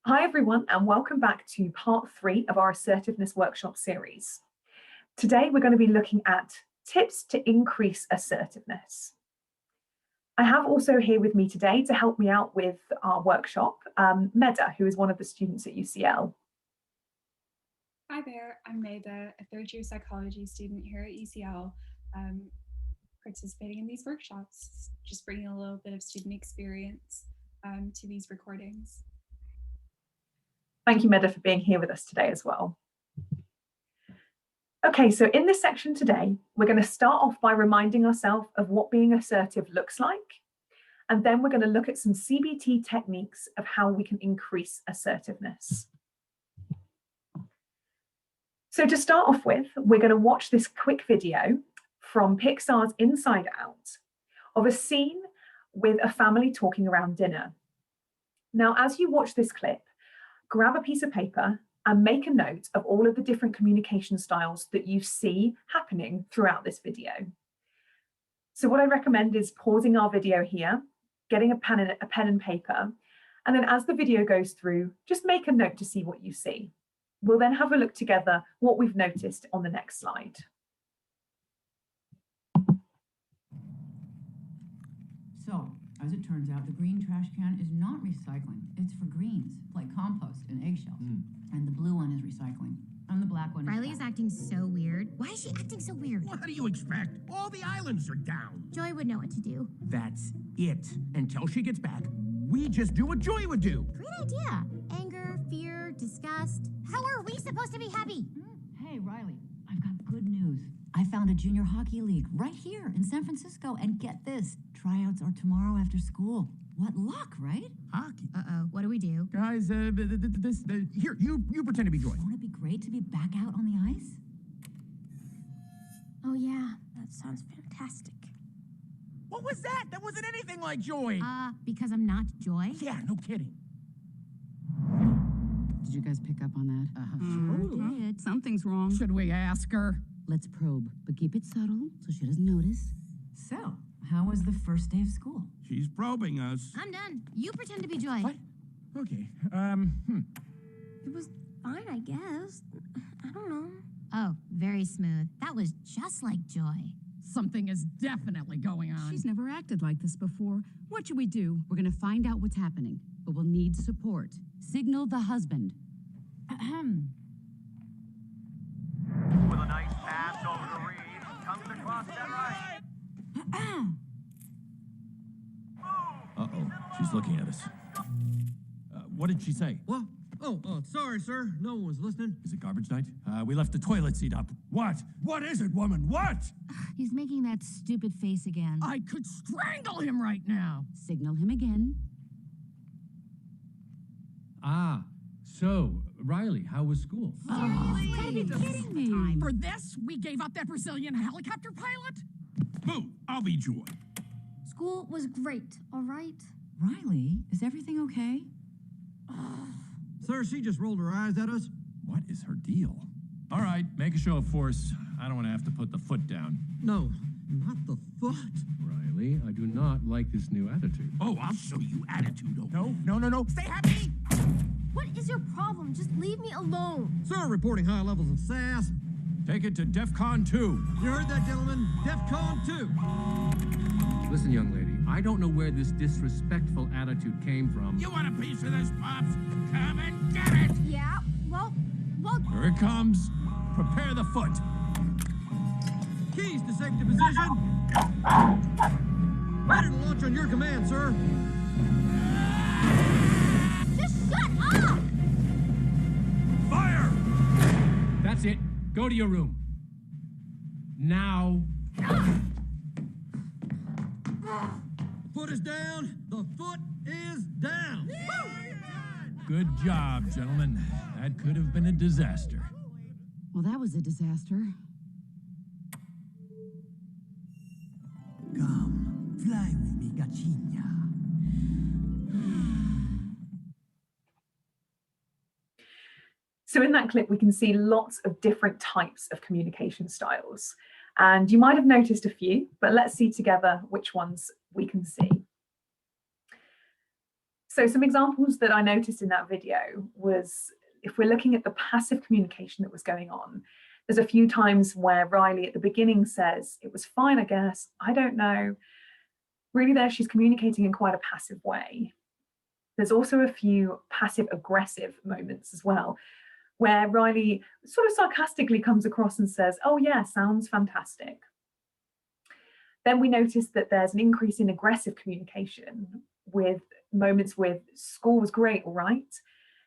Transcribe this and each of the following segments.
Hi everyone, and welcome back to part 3 of our Assertiveness workshop series. Today we're going to be looking at tips to increase assertiveness. I have also here with me today to help me out with our workshop, Meda, who is one of the students at UCL. Hi there, I'm Meda, a third-year psychology student here at UCL, participating in these workshops, just bringing a little bit of student experience to these recordings. Thank you, Meda, for being here with us today as well. Okay, so in this section today, we're going to start off by reminding ourselves of what being assertive looks like, and then we're going to look at some CBT techniques of how we can increase assertiveness. So to start off with, we're going to watch this quick video from Pixar's Inside Out of a scene with a family talking around dinner. Now, as you watch this clip, grab a piece of paper and make a note of all of the different communication styles that you see happening throughout this video. So what I recommend is pausing our video here, getting a pen and paper, and then as the video goes through, just make a note to see what you see. We'll then have a look together what we've noticed on the next slide. So, as it turns out, the green trash can is not recycling. It's for greens, like compost and eggshells. And the blue one is recycling. And the black one Riley is acting so weird. Why is she acting so weird? What do you expect? All the islands are down. Joy would know what to do. That's it. Until she gets back, we just do what Joy would do. Great idea. Anger, fear, disgust. How are we supposed to be happy? Hey, Riley, I've got good news. I found a junior hockey league right here in San Francisco. And get this, tryouts are tomorrow after school. What luck, right? Hockey? Uh-oh, what do we do? Guys, here, you pretend to be Joy. Won't it be great to be back out on the ice? Oh yeah, that sounds fantastic. What was that? That wasn't anything like Joy. Because I'm not Joy? Yeah, no kidding. Did you guys pick up on that? Sure did. Something's wrong. Should we ask her? Let's probe, but keep it subtle so she doesn't notice. So, how was the first day of school? She's probing us. I'm done. You pretend to be Joy. What? Okay, It was fine, I guess. I don't know. Oh, very smooth. That was just like Joy. Something is definitely going on. She's never acted like this before. What should we do? We're gonna find out what's happening, but we'll need support. Signal the husband. Ahem. With a nice pass over to Reed, comes across that right. Uh-oh, she's looking at us. What did she say? What? Oh, sorry, sir. No one was listening. Is it garbage night? We left the toilet seat up. What? What is it, woman? What? He's making that stupid face again. I could strangle him right now. Signal him again. So, Riley, how was school? Are you kidding me? For this, we gave up that Brazilian helicopter pilot? Boo! I'll be Joy. School was great, all right? Riley, is everything okay? Sir, she just rolled her eyes at us. What is her deal? All right, make a show of force. I don't want to have to put the foot down. No, not the foot. Riley, I do not like this new attitude. Oh, I'll show you attitude. No. Stay happy! What is your problem? Just leave me alone. Sir, reporting high levels of sass. Take it to DEFCON 2. You heard that, gentlemen? DEFCON 2. Listen, young lady, I don't know where this disrespectful attitude came from. You want a piece of this, Pops? Come and get it! Yeah, well... Here it comes. Prepare the foot. Keys to safety position. Ready to launch on your command, sir. Just shut up! Fire! That's it. Go to your room. Now. Foot is down. The foot is down. Good job, gentlemen. That could have been a disaster. Well, that was a disaster. Come, fly with me, Gachinya. So in that clip, we can see lots of different types of communication styles. And you might have noticed a few, but let's see together which ones we can see. So some examples that I noticed in that video was, if we're looking at the passive communication that was going on, there's a few times where Riley at the beginning says, "It was fine, I guess, I don't know." Really there, she's communicating in quite a passive way. There's also a few passive aggressive moments as well, where Riley sort of sarcastically comes across and says, "Oh yeah, sounds fantastic." Then we notice that there's an increase in aggressive communication, with moments with "School was great, all right."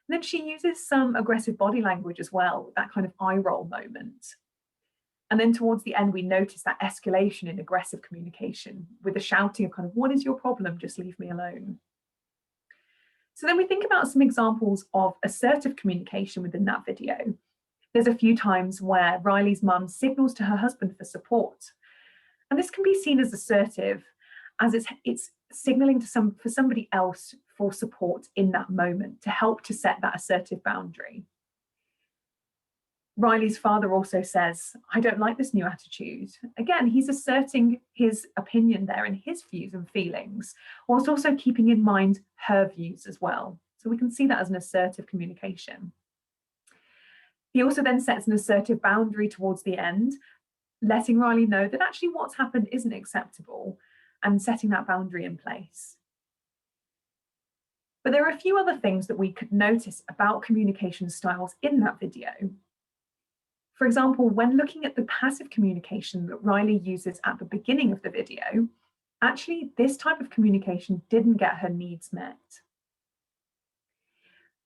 And then she uses some aggressive body language as well, that kind of eye roll moment. And then towards the end, we notice that escalation in aggressive communication with the shouting of kind of, "What is your problem? Just leave me alone." So then we think about some examples of assertive communication within that video. There's a few times where Riley's mum signals to her husband for support. And this can be seen as assertive, as it's signaling to for somebody else for support in that moment to help to set that assertive boundary. Riley's father also says, "I don't like this new attitude." Again, he's asserting his opinion there and his views and feelings, whilst also keeping in mind her views as well. So we can see that as an assertive communication. He also then sets an assertive boundary towards the end, letting Riley know that actually what's happened isn't acceptable, and setting that boundary in place. But there are a few other things that we could notice about communication styles in that video. For example, when looking at the passive communication that Riley uses at the beginning of the video, actually this type of communication didn't get her needs met.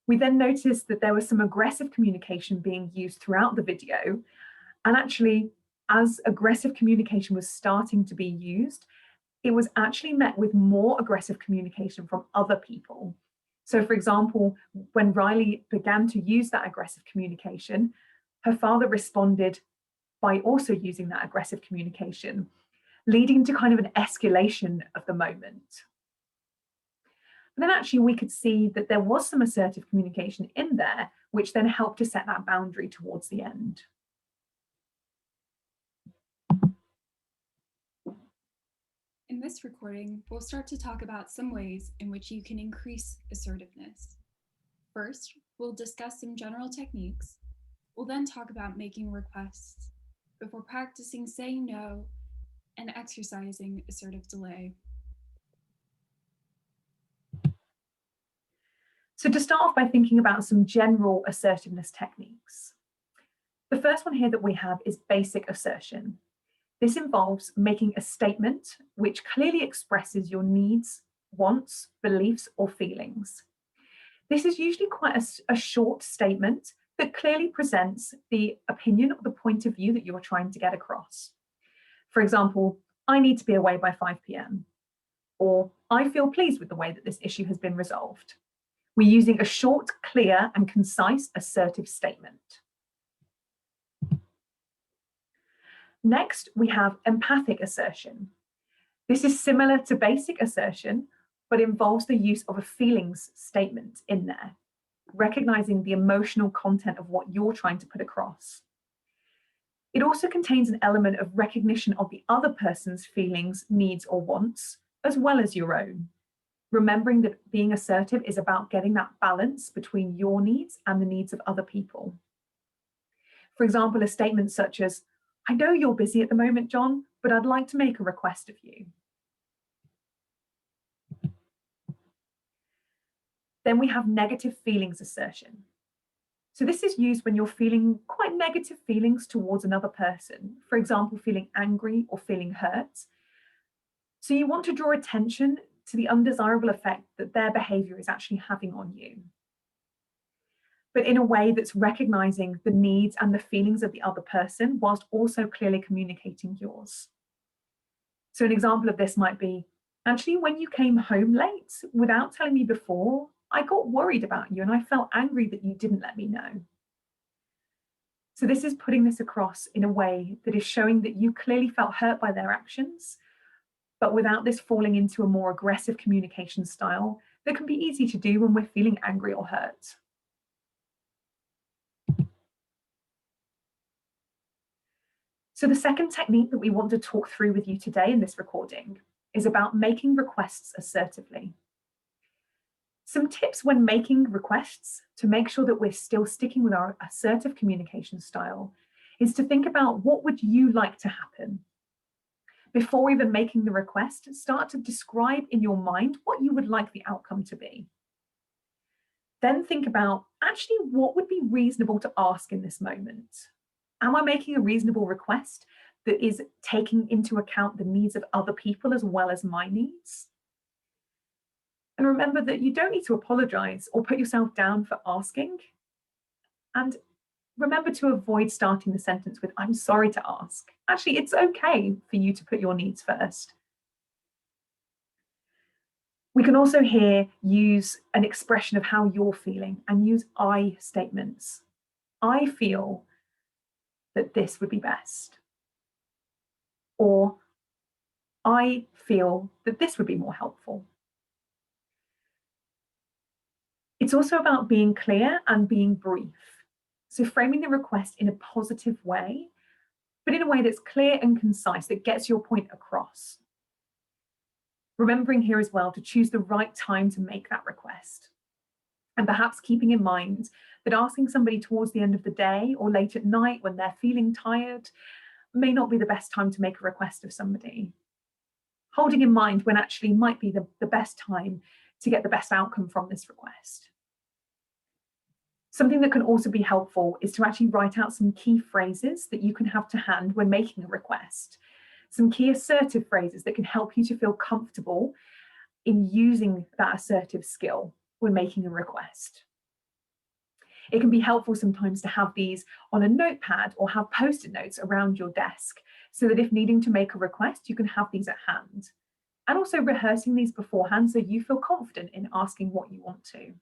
We then noticed that there was some aggressive communication being used throughout the video, and actually, as aggressive communication was starting to be used, it was actually met with more aggressive communication from other people. So for example, when Riley began to use that aggressive communication, her father responded by also using that aggressive communication, leading to kind of an escalation of the moment. And then actually we could see that there was some assertive communication in there, which then helped to set that boundary towards the end. In this recording, we'll start to talk about some ways in which you can increase assertiveness. First, we'll discuss some general techniques. We'll then talk about making requests before practicing saying no and exercising assertive delay. So to start off by thinking about some general assertiveness techniques. The first one here that we have is basic assertion. This involves making a statement which clearly expresses your needs, wants, beliefs, or feelings. This is usually quite a short statement that clearly presents the opinion or the point of view that you're trying to get across. For example, "I need to be away by 5 p.m. or "I feel pleased with the way that this issue has been resolved." We're using a short, clear, and concise assertive statement. Next, we have empathic assertion. This is similar to basic assertion, but involves the use of a feelings statement in there, recognizing the emotional content of what you're trying to put across. It also contains an element of recognition of the other person's feelings, needs, or wants, as well as your own. Remembering that being assertive is about getting that balance between your needs and the needs of other people. For example, a statement such as, "I know you're busy at the moment, John, but I'd like to make a request of you." Then we have negative feelings assertion. So this is used when you're feeling quite negative feelings towards another person, for example, feeling angry or feeling hurt. So you want to draw attention to the undesirable effect that their behavior is actually having on you, but in a way that's recognizing the needs and the feelings of the other person, whilst also clearly communicating yours. So an example of this might be, "Actually, when you came home late without telling me before, I got worried about you and I felt angry that you didn't let me know." So this is putting this across in a way that is showing that you clearly felt hurt by their actions, but without this falling into a more aggressive communication style that can be easy to do when we're feeling angry or hurt. So the second technique that we want to talk through with you today in this recording is about making requests assertively. Some tips when making requests to make sure that we're still sticking with our assertive communication style is to think about what would you like to happen. Before even making the request, start to describe in your mind what you would like the outcome to be. Then think about actually what would be reasonable to ask in this moment. Am I making a reasonable request that is taking into account the needs of other people as well as my needs? And remember that you don't need to apologize or put yourself down for asking. And remember to avoid starting the sentence with, I'm sorry to ask. Actually, it's okay for you to put your needs first. We can also here use an expression of how you're feeling and use I statements. I feel that this would be best. Or I feel that this would be more helpful. It's also about being clear and being brief. So framing the request in a positive way, but in a way that's clear and concise, that gets your point across. Remembering here as well to choose the right time to make that request. And perhaps keeping in mind that asking somebody towards the end of the day or late at night when they're feeling tired may not be the best time to make a request of somebody. Holding in mind when actually might be the best time to get the best outcome from this request. Something that can also be helpful is to actually write out some key phrases that you can have to hand when making a request. Some key assertive phrases that can help you to feel comfortable in using that assertive skill when making a request. It can be helpful sometimes to have these on a notepad or have post-it notes around your desk so that if needing to make a request, you can have these at hand. And also rehearsing these beforehand so you feel confident in asking what you want to.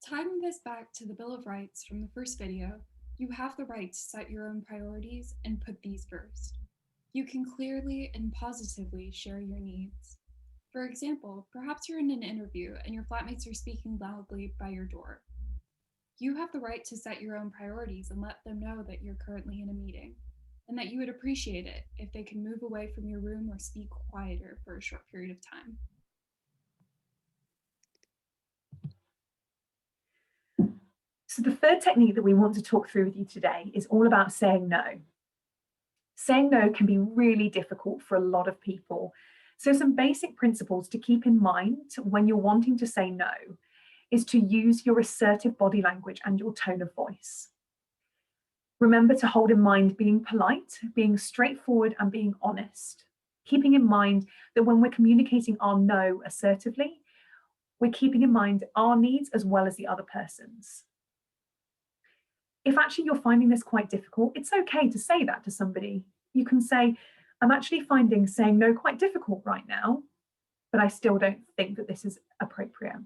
Tying this back to the Bill of Rights from the first video, you have the right to set your own priorities and put these first. You can clearly and positively share your needs. For example, perhaps you're in an interview and your flatmates are speaking loudly by your door. You have the right to set your own priorities and let them know that you're currently in a meeting, and that you would appreciate it if they can move away from your room or speak quieter for a short period of time. So the third technique that we want to talk through with you today is all about saying no. Saying no can be really difficult for a lot of people. So some basic principles to keep in mind when you're wanting to say no is to use your assertive body language and your tone of voice. Remember to hold in mind being polite, being straightforward, and being honest. Keeping in mind that when we're communicating our no assertively, we're keeping in mind our needs as well as the other person's. If actually you're finding this quite difficult, it's okay to say that to somebody. You can say, I'm actually finding saying no quite difficult right now, but I still don't think that this is appropriate.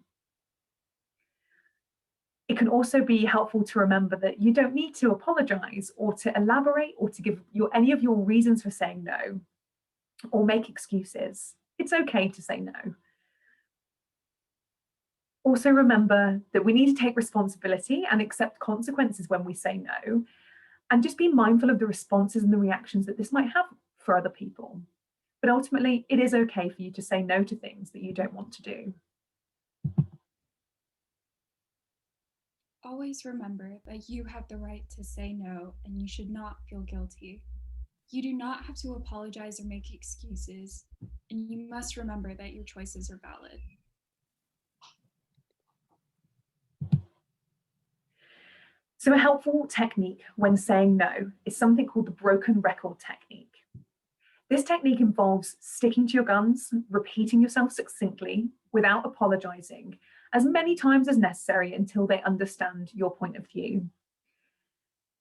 It can also be helpful to remember that you don't need to apologize or to elaborate or to give any of your reasons for saying no or make excuses. It's okay to say no. Also remember that we need to take responsibility and accept consequences when we say no, and just be mindful of the responses and the reactions that this might have for other people. But ultimately, it is okay for you to say no to things that you don't want to do. Always remember that you have the right to say no, and you should not feel guilty. You do not have to apologize or make excuses, and you must remember that your choices are valid. So a helpful technique when saying no is something called the broken record technique. This technique involves sticking to your guns, repeating yourself succinctly without apologizing as many times as necessary until they understand your point of view.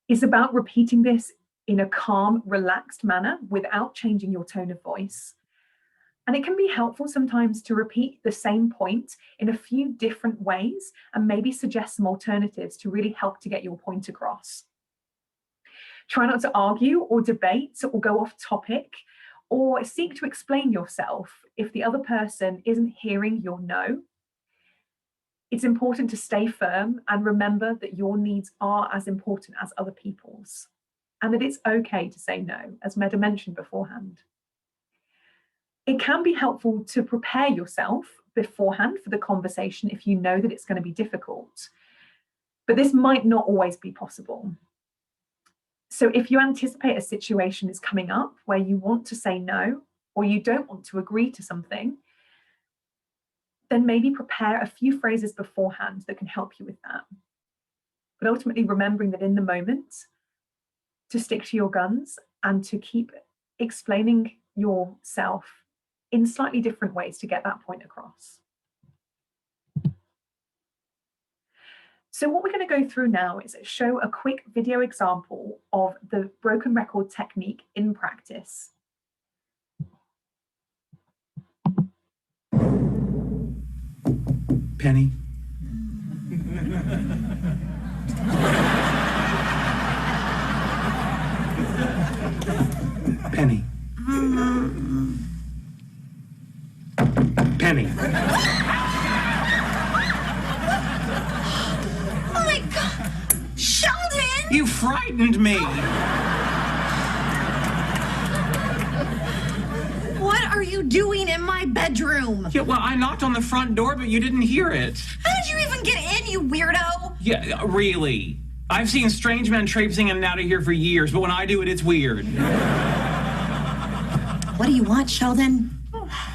It's about repeating this in a calm, relaxed manner without changing your tone of voice. And it can be helpful sometimes to repeat the same point in a few different ways and maybe suggest some alternatives to really help to get your point across. Try not to argue or debate or go off topic or seek to explain yourself if the other person isn't hearing your no. It's important to stay firm and remember that your needs are as important as other people's, and that it's okay to say no, as Meda mentioned beforehand. It can be helpful to prepare yourself beforehand for the conversation if you know that it's going to be difficult. But this might not always be possible. So if you anticipate a situation is coming up where you want to say no, or you don't want to agree to something, then maybe prepare a few phrases beforehand that can help you with that. But ultimately remembering that in the moment, to stick to your guns and to keep explaining yourself in slightly different ways to get that point across. So what we're going to go through now is show a quick video example of the broken record technique in practice. Penny. Penny. Penny. Oh my God! Sheldon! You frightened me! What are you doing in my bedroom? Yeah, well, I knocked on the front door, but you didn't hear it. How did you even get in, you weirdo? Yeah, really. I've seen strange men traipsing in and out of here for years, but when I do it, it's weird. What do you want, Sheldon?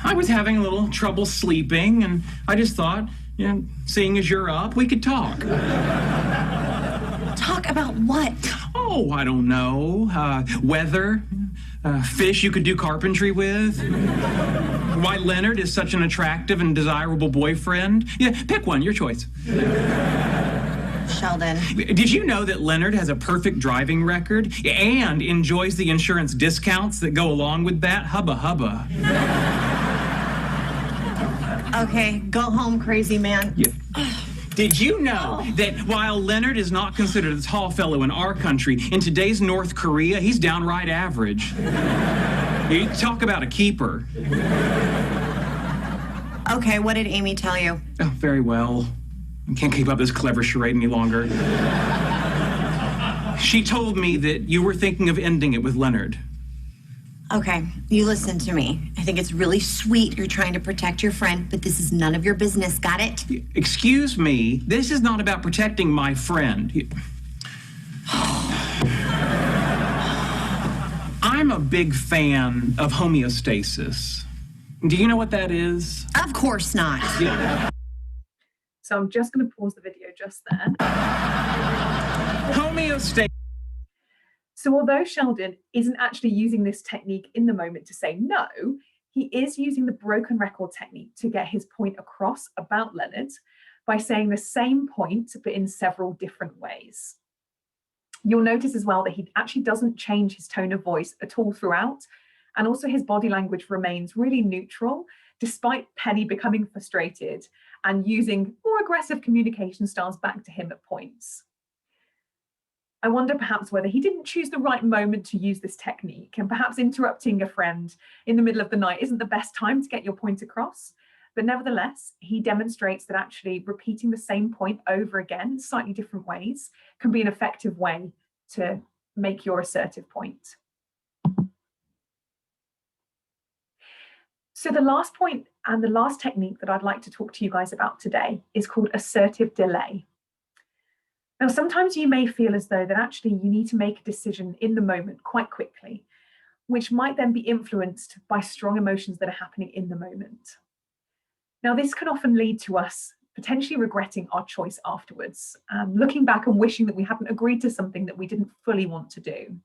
I was having a little trouble sleeping, and I just thought, you know, seeing as you're up, we could talk. Talk about what? Oh, I don't know. Weather, fish you could do carpentry with, why Leonard is such an attractive and desirable boyfriend. Yeah, pick one, your choice. Sheldon. Did you know that Leonard has a perfect driving record and enjoys the insurance discounts that go along with that? Hubba hubba. Okay, go home, crazy man. Yeah. Did you know that while Leonard is not considered a tall fellow in our country, in today's North Korea, he's downright average? You talk about a keeper. Okay, what did Amy tell you? Oh, very well. I can't keep up this clever charade any longer. She told me that you were thinking of ending it with Leonard. Okay, you listen to me. I think it's really sweet you're trying to protect your friend, but this is none of your business, got it? Excuse me, this is not about protecting my friend. I'm a big fan of homeostasis. Do you know what that is? Of course not. Yeah. So I'm just going to pause the video just there. Homeostasis. So although Sheldon isn't actually using this technique in the moment to say no, he is using the broken record technique to get his point across about Leonard by saying the same point, but in several different ways. You'll notice as well that he actually doesn't change his tone of voice at all throughout. And also his body language remains really neutral, despite Penny becoming frustrated and using more aggressive communication styles back to him at points. I wonder perhaps whether he didn't choose the right moment to use this technique, and perhaps interrupting a friend in the middle of the night isn't the best time to get your point across. But nevertheless, he demonstrates that actually repeating the same point over again, slightly different ways, can be an effective way to make your assertive point. So the last point and the last technique that I'd like to talk to you guys about today is called assertive delay. Now, sometimes you may feel as though that actually you need to make a decision in the moment quite quickly, which might then be influenced by strong emotions that are happening in the moment. Now, this can often lead to us potentially regretting our choice afterwards, looking back and wishing that we hadn't agreed to something that we didn't fully want to do.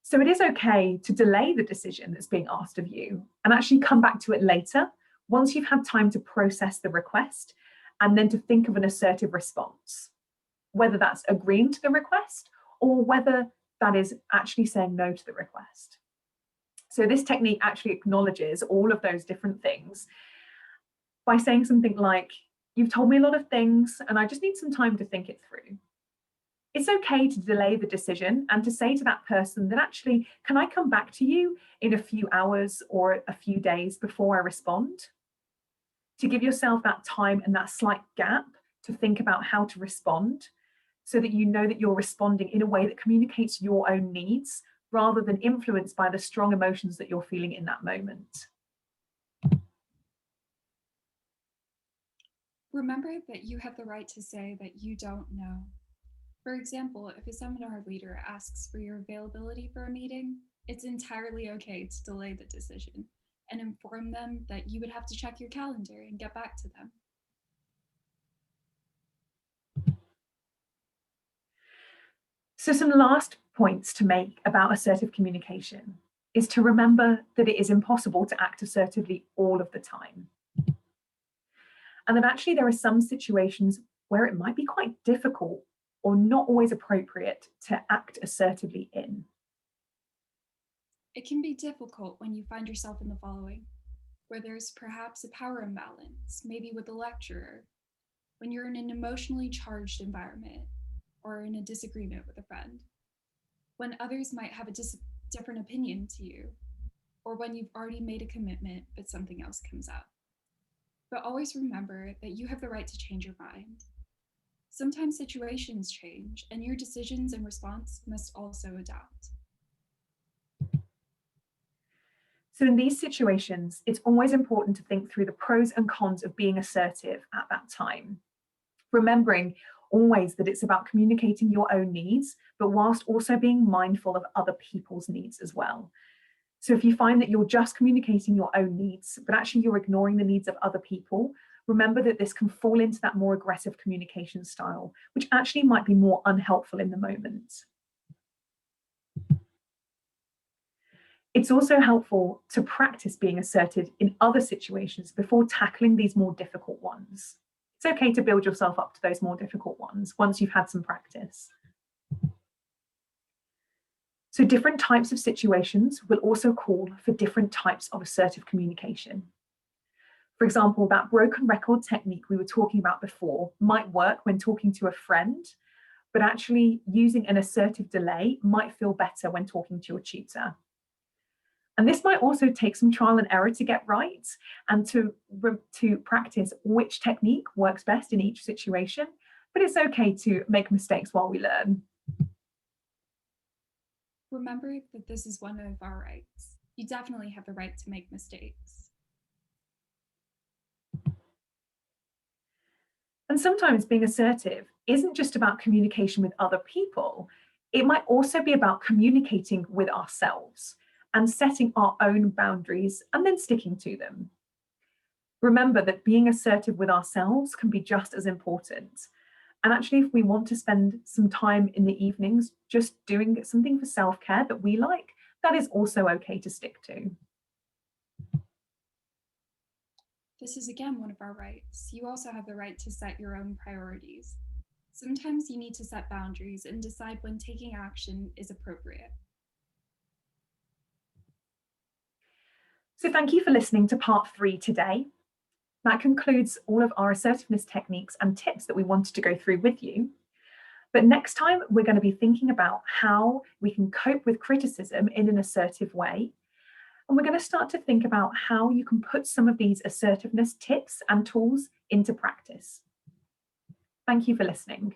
So it is okay to delay the decision that's being asked of you and actually come back to it later, once you've had time to process the request and then to think of an assertive response, whether that's agreeing to the request or whether that is actually saying no to the request. So this technique actually acknowledges all of those different things by saying something like, you've told me a lot of things and I just need some time to think it through. It's okay to delay the decision and to say to that person that actually, can I come back to you in a few hours or a few days before I respond? To give yourself that time and that slight gap to think about how to respond so that you know that you're responding in a way that communicates your own needs rather than influenced by the strong emotions that you're feeling in that moment. Remember that you have the right to say that you don't know. For example, if a seminar leader asks for your availability for a meeting, it's entirely okay to delay the decision and inform them that you would have to check your calendar and get back to them. So some last points to make about assertive communication is to remember that it is impossible to act assertively all of the time. And that actually there are some situations where it might be quite difficult or not always appropriate to act assertively in. It can be difficult when you find yourself in the following, where there's perhaps a power imbalance, maybe with a lecturer, when you're in an emotionally charged environment, or in a disagreement with a friend, when others might have a different opinion to you, or when you've already made a commitment but something else comes up. But always remember that you have the right to change your mind. Sometimes situations change, and your decisions and response must also adapt. So in these situations, it's always important to think through the pros and cons of being assertive at that time, remembering always that it's about communicating your own needs, but whilst also being mindful of other people's needs as well. So if you find that you're just communicating your own needs, but actually you're ignoring the needs of other people, remember that this can fall into that more aggressive communication style, which actually might be more unhelpful in the moment. It's also helpful to practice being assertive in other situations before tackling these more difficult ones. It's okay to build yourself up to those more difficult ones once you've had some practice. So different types of situations will also call for different types of assertive communication. For example, that broken record technique we were talking about before might work when talking to a friend, but actually using an assertive delay might feel better when talking to your tutor. And this might also take some trial and error to get right and to practice which technique works best in each situation, but it's okay to make mistakes while we learn. Remember that this is one of our rights. You definitely have the right to make mistakes. And sometimes being assertive isn't just about communication with other people. It might also be about communicating with ourselves and setting our own boundaries and then sticking to them. Remember that being assertive with ourselves can be just as important. And actually, if we want to spend some time in the evenings just doing something for self-care that we like, that is also okay to stick to. This is again one of our rights. You also have the right to set your own priorities. Sometimes you need to set boundaries and decide when taking action is appropriate. So thank you for listening to part 3 today. That concludes all of our assertiveness techniques and tips that we wanted to go through with you. But next time, we're going to be thinking about how we can cope with criticism in an assertive way. And we're going to start to think about how you can put some of these assertiveness tips and tools into practice. Thank you for listening.